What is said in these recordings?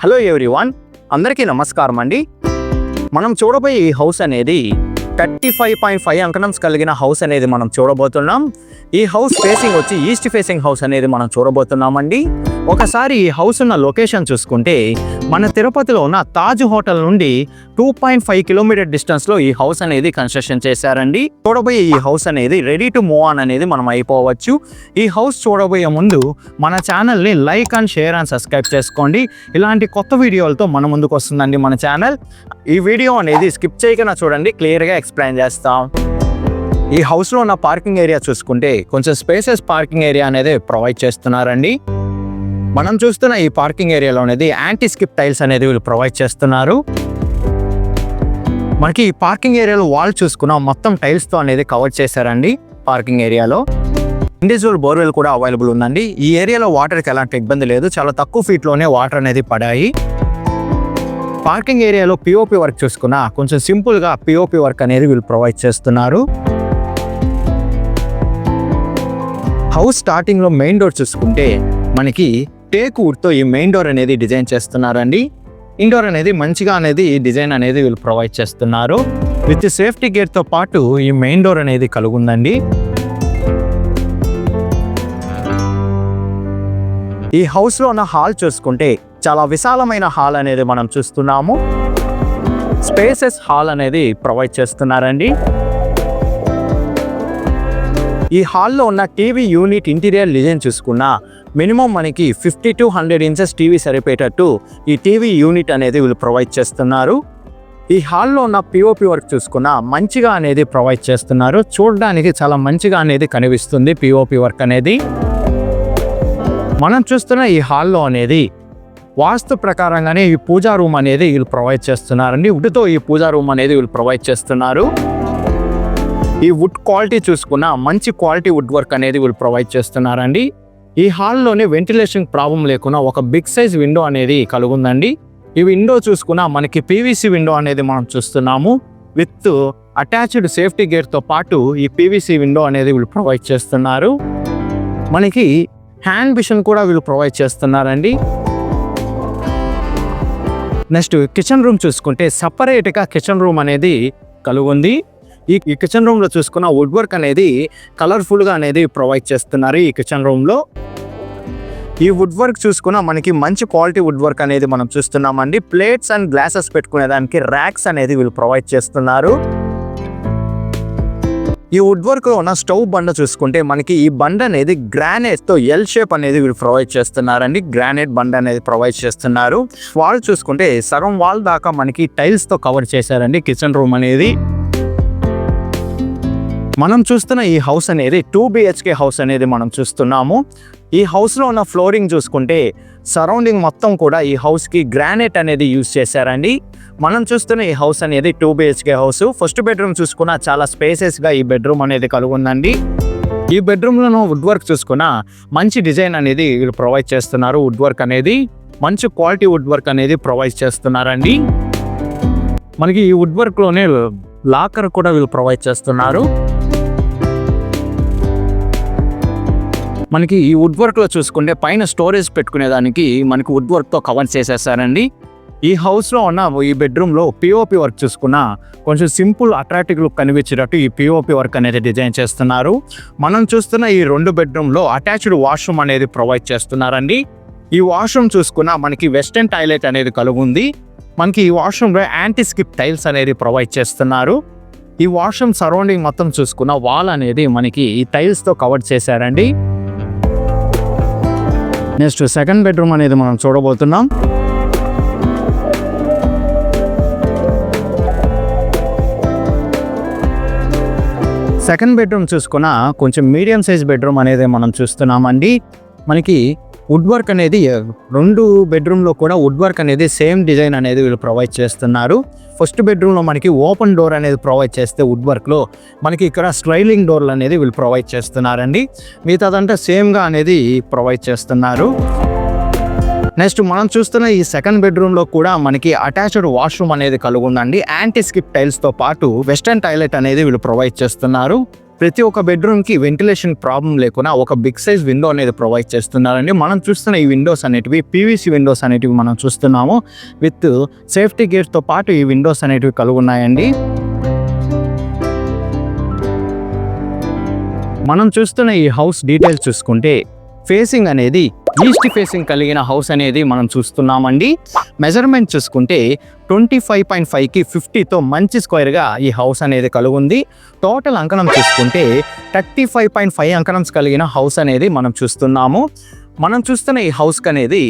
Hello everyone, అందరికీ నమస్కారం అండి. మనం చూడబోయే ఈ హౌస్ అనేది 35.5 అంకణమ్స్ కలిగిన హౌస్ అనేది మనం చూడబోతున్నాం. ఈ హౌస్ ఫేసింగ్ వచ్చి ఈస్ట్ ఫేసింగ్ హౌస్ అనేది మనం చూడబోతున్నామండి. ఒకసారి ఈ హౌస్ ఉన్న లొకేషన్ చూసుకుంటే మన తిరుపతిలో ఉన్న తాజ్ హోటల్ నుండి 2.5 కిలోమీటర్ డిస్టెన్స్లో ఈ హౌస్ అనేది కన్స్ట్రక్షన్ చేశారండి. చూడబోయే ఈ హౌస్ అనేది రెడీ టు మూవ్ ఆన్ అనేది మనం అయిపోవచ్చు. ఈ హౌస్ చూడబోయే ముందు మన ఛానల్ని like and share and subscribe చేసుకోండి. ఇలాంటి కొత్త వీడియోలతో మన ముందుకు వస్తుందండి మన ఛానల్. ఈ వీడియో అనేది స్కిప్ చేయకుండా చూడండి, క్లియర్గా ఎక్స్ప్లెయిన్ చేస్తాం. ఈ హౌస్లో ఉన్న పార్కింగ్ ఏరియా చూసుకుంటే కొంచెం స్పేసెస్ పార్కింగ్ ఏరియా అనేది ప్రొవైడ్ చేస్తున్నారండి. మనం చూస్తున్న ఈ పార్కింగ్ ఏరియాలో అనేది యాంటీ స్కిప్ టైల్స్ అనేది వీళ్ళు ప్రొవైడ్ చేస్తున్నారు. మనకి ఈ పార్కింగ్ ఏరియాలో వాల్ చూసుకున్న మొత్తం టైల్స్తో అనేది కవర్ చేశారండి. పార్కింగ్ ఏరియాలో ఇండివిజువల్ బోర్వెల్ కూడా అవైలబుల్ ఉందండి. ఈ ఏరియాలో వాటర్కి ఎలాంటి ఇబ్బంది లేదు, చాలా తక్కువ ఫీట్లోనే వాటర్ అనేది పడాయి. పార్కింగ్ ఏరియాలో పిఓపి వర్క్ చూసుకున్నా కొంచెం సింపుల్గా పిఓపి వర్క్ అనేది వీళ్ళు ప్రొవైడ్ చేస్తున్నారు. హౌస్ స్టార్టింగ్లో మెయిన్ డోర్ చూసుకుంటే మనకి టేక్ వుడ్తో ఈ మెయిన్ డోర్ అనేది డిజైన్ చేస్తున్నారండి. ఇండోర్ అనేది మంచిగా అనేది డిజైన్ అనేది వీళ్ళు ప్రొవైడ్ చేస్తున్నారు. విత్ సేఫ్టీ గేట్తో పాటు ఈ మెయిన్ డోర్ అనేది కలుగుందండి. ఈ హౌస్లో ఉన్న హాల్ చూసుకుంటే చాలా విశాలమైన హాల్ అనేది మనం చూస్తున్నాము. స్పేసెస్ హాల్ అనేది ప్రొవైడ్ చేస్తున్నారండి. ఈ హాల్లో ఉన్న టీవీ యూనిట్ ఇంటీరియర్ డిజైన్ చూసుకున్నా మినిమం మనకి 50 to 100 ఇంచెస్ టీవీ సరిపోయేటట్టు ఈ టీవీ యూనిట్ అనేది వీళ్ళు ప్రొవైడ్ చేస్తున్నారు. ఈ హాల్లో ఉన్న పిఓపి వర్క్ చూసుకున్నా మంచిగా అనేది ప్రొవైడ్ చేస్తున్నారు. చూడడానికి చాలా మంచిగా అనేది కనిపిస్తుంది పిఓపి వర్క్ అనేది. మనం చూస్తున్న ఈ హాల్లో అనేది వాస్తు ప్రకారంగానే ఈ పూజా రూమ్ అనేది వీళ్ళు ప్రొవైడ్ చేస్తున్నారండి. వుడ్తో ఈ పూజా రూమ్ అనేది వీళ్ళు ప్రొవైడ్ చేస్తున్నారు. ఈ వుడ్ క్వాలిటీ చూసుకున్న మంచి క్వాలిటీ వుడ్ వర్క్ అనేది వీళ్ళు ప్రొవైడ్ చేస్తున్నారండి. ఈ హాల్లోనే వెంటిలేషన్ ప్రాబ్లం లేకుండా ఒక బిగ్ సైజ్ విండో అనేది కలుగుందండి. ఈ విండో చూసుకున్న మనకి పీవీసీ విండో అనేది మనం చూస్తున్నాము. విత్ అటాచ్డ్ సేఫ్టీ గేట్తో పాటు ఈ పీవీసీ విండో అనేది వీళ్ళు ప్రొవైడ్ చేస్తున్నారు. మనకి హ్యాండ్ మిషన్ కూడా వీళ్ళు ప్రొవైడ్ చేస్తున్నారండి. నెక్స్ట్ కిచెన్ రూమ్ చూసుకుంటే సపరేట్గా కిచెన్ రూమ్ అనేది కలుగుంది. ఈ కిచెన్ రూమ్లో చూసుకున్న వుడ్ వర్క్ అనేది కలర్ఫుల్గా అనేది ప్రొవైడ్ చేస్తున్నారు. ఈ కిచెన్ రూమ్లో ఈ వుడ్ వర్క్ చూసుకున్న మనకి మంచి క్వాలిటీ వుడ్ వర్క్ అనేది మనం చూస్తున్నామండి. ప్లేట్స్ అండ్ గ్లాసెస్ పెట్టుకునే దానికి ర్యాక్స్ అనేది వీళ్ళు ప్రొవైడ్ చేస్తున్నారు. ఈ వుడ్ వర్క్లో ఉన్న స్టవ్ బండ చూసుకుంటే మనకి ఈ బండ అనేది గ్రానైట్తో ఎల్ షేప్ అనేది వీళ్ళు ప్రొవైడ్ చేస్తున్నారండి. గ్రానైట్ బండ అనేది ప్రొవైడ్ చేస్తున్నారు. వాల్ చూసుకుంటే సగం వాల్ దాకా మనకి టైల్స్తో కవర్ చేశారండి కిచెన్ రూమ్ అనేది. మనం చూస్తున్న ఈ హౌస్ అనేది 2 BHK హౌస్ అనేది మనం చూస్తున్నాము. ఈ హౌస్లో ఉన్న ఫ్లోరింగ్ చూసుకుంటే సరౌండింగ్ మొత్తం కూడా ఈ హౌస్కి గ్రానైట్ అనేది యూజ్ చేశారండి. మనం చూస్తున్న ఈ హౌస్ అనేది 2 BHK హౌస్. ఫస్ట్ బెడ్రూమ్ చూసుకున్నా చాలా స్పేసెస్గా ఈ బెడ్రూమ్ అనేది కలుగుందండి. ఈ బెడ్రూమ్లో వుడ్ వర్క్ చూసుకున్నా మంచి డిజైన్ అనేది వీళ్ళు ప్రొవైడ్ చేస్తున్నారు. వుడ్ వర్క్ అనేది మంచి క్వాలిటీ వుడ్ వర్క్ అనేది ప్రొవైడ్ చేస్తున్నారండి. మనకి ఈ వుడ్ వర్క్లోనే లాకర్ కూడా వీళ్ళు ప్రొవైడ్ చేస్తున్నారు. మనకి ఈ వుడ్ వర్క్లో చూసుకుంటే పైన స్టోరేజ్ పెట్టుకునేదానికి మనకి వుడ్ వర్క్తో కవర్ చేసేసారండి. ఈ హౌస్లో ఉన్న ఈ బెడ్రూమ్లో పిఓపి వర్క్ చూసుకున్నా కొంచెం సింపుల్ అట్రాక్టివ్ లుక్ కనిపించేటట్టు ఈ పిఓపి వర్క్ అనేది డిజైన్ చేస్తున్నారు. మనం చూస్తున్న ఈ 2 బెడ్రూమ్లో అటాచ్డ్ వాష్రూమ్ అనేది ప్రొవైడ్ చేస్తున్నారండి. ఈ వాష్రూమ్ చూసుకున్నా మనకి వెస్టర్న్ టాయిలెట్ అనేది కలుగుంది. మనకి ఈ వాష్రూమ్లో యాంటీ స్కిప్ టైల్స్ అనేది ప్రొవైడ్ చేస్తున్నారు. ఈ వాష్రూమ్ సరౌండింగ్ మొత్తం చూసుకున్న వాల్ అనేది మనకి ఈ టైల్స్తో కవర్ చేశారండి. నెక్స్ట్ సెకండ్ బెడ్రూమ్ అనేది మనం చూడబోతున్నాం. సెకండ్ బెడ్రూమ్ చూసుకున్న కొంచెం మీడియం సైజ్ బెడ్రూమ్ అనేది మనం చూస్తున్నామండి. మనకి వుడ్ వర్క్ అనేది 2 బెడ్రూమ్లో కూడా వుడ్ వర్క్ అనేది సేమ్ డిజైన్ అనేది వీళ్ళు ప్రొవైడ్ చేస్తున్నారు. ఫస్ట్ బెడ్రూమ్లో మనకి ఓపెన్ డోర్ అనేది ప్రొవైడ్ చేస్తే వుడ్ వర్క్లో మనకి ఇక్కడ స్లైడింగ్ డోర్లు అనేది వీళ్ళు ప్రొవైడ్ చేస్తున్నారండి. మిగతాదంతా సేమ్గా అనేది ప్రొవైడ్ చేస్తున్నారు. నెక్స్ట్ మనం చూస్తున్న ఈ సెకండ్ బెడ్రూమ్లో కూడా మనకి అటాచ్డ్ వాష్రూమ్ అనేది కలుగుందండి. యాంటీ స్కిప్ టైల్స్తో పాటు వెస్టర్న్ టాయిలెట్ అనేది వీళ్ళు ప్రొవైడ్ చేస్తున్నారు. ప్రతి ఒక్క బెడ్రూమ్కి వెంటిలేషన్ ప్రాబ్లం లేకుండా ఒక బిగ్ సైజ్ విండో అనేది ప్రొవైడ్ చేస్తున్నారండి. మనం చూస్తున్న ఈ విండోస్ అనేటివి పీవీసీ విండోస్ అనేటివి మనం చూస్తున్నాము. విత్ సేఫ్టీ గేట్తో పాటు ఈ విండోస్ అనేటివి కలిగి ఉన్నాయండి. మనం చూస్తున్న ఈ హౌస్ డీటెయిల్స్ చూసుకుంటే ఫేసింగ్ అనేది ఈస్ట్ ఫేసింగ్ కలిగిన హౌస్ అనేది మనం చూస్తున్నామండి. మెజర్మెంట్ చూసుకుంటే 25.5కి 50తో మంచి స్క్వేర్గా ఈ హౌస్ అనేది కలిగి ఉంది. టోటల్ అంకణం చూసుకుంటే 35.5 అంకణంస్ కలిగిన హౌస్ అనేది మనం చూస్తున్నాము. మనం చూస్తున్న ఈ హౌస్కి అనేది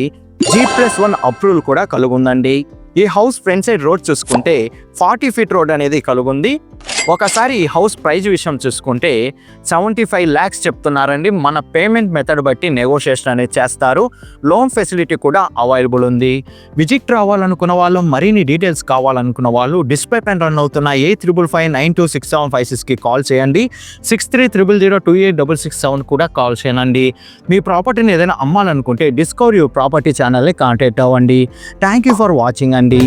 G+1 అప్రూవల్ కూడా కలిగి ఉందండి. ఈ హౌస్ ఫ్రంట్ సైడ్ రోడ్ చూసుకుంటే 40 ఫీట్ రోడ్ అనేది కలిగి ఉంది. ఒకసారి ఈ హౌస్ ప్రైజ్ విషయం చూసుకుంటే 75 lakhs చెప్తున్నారండి. మన పేమెంట్ మెథడ్ బట్టి నెగోషియేషన్ అనేది చేస్తారు. లోన్ ఫెసిలిటీ కూడా అవైలబుల్ ఉంది. విజిట్ రావాలనుకున్న వాళ్ళు, మరిన్ని డీటెయిల్స్ కావాలనుకున్న వాళ్ళు డిస్ప్లే పైన రన్ అవుతున్న 8555926756కి కాల్ చేయండి. 6300028667 కూడా కాల్ చేయండి. మీ ప్రాపర్టీని ఏదైనా అమ్మాలనుకుంటే డిస్కవర్ యువర్ ప్రాపర్టీ ఛానల్ని కాంటాక్ట్ అవ్వండి. థ్యాంక్ యూ ఫర్ వాచింగ్ అండి.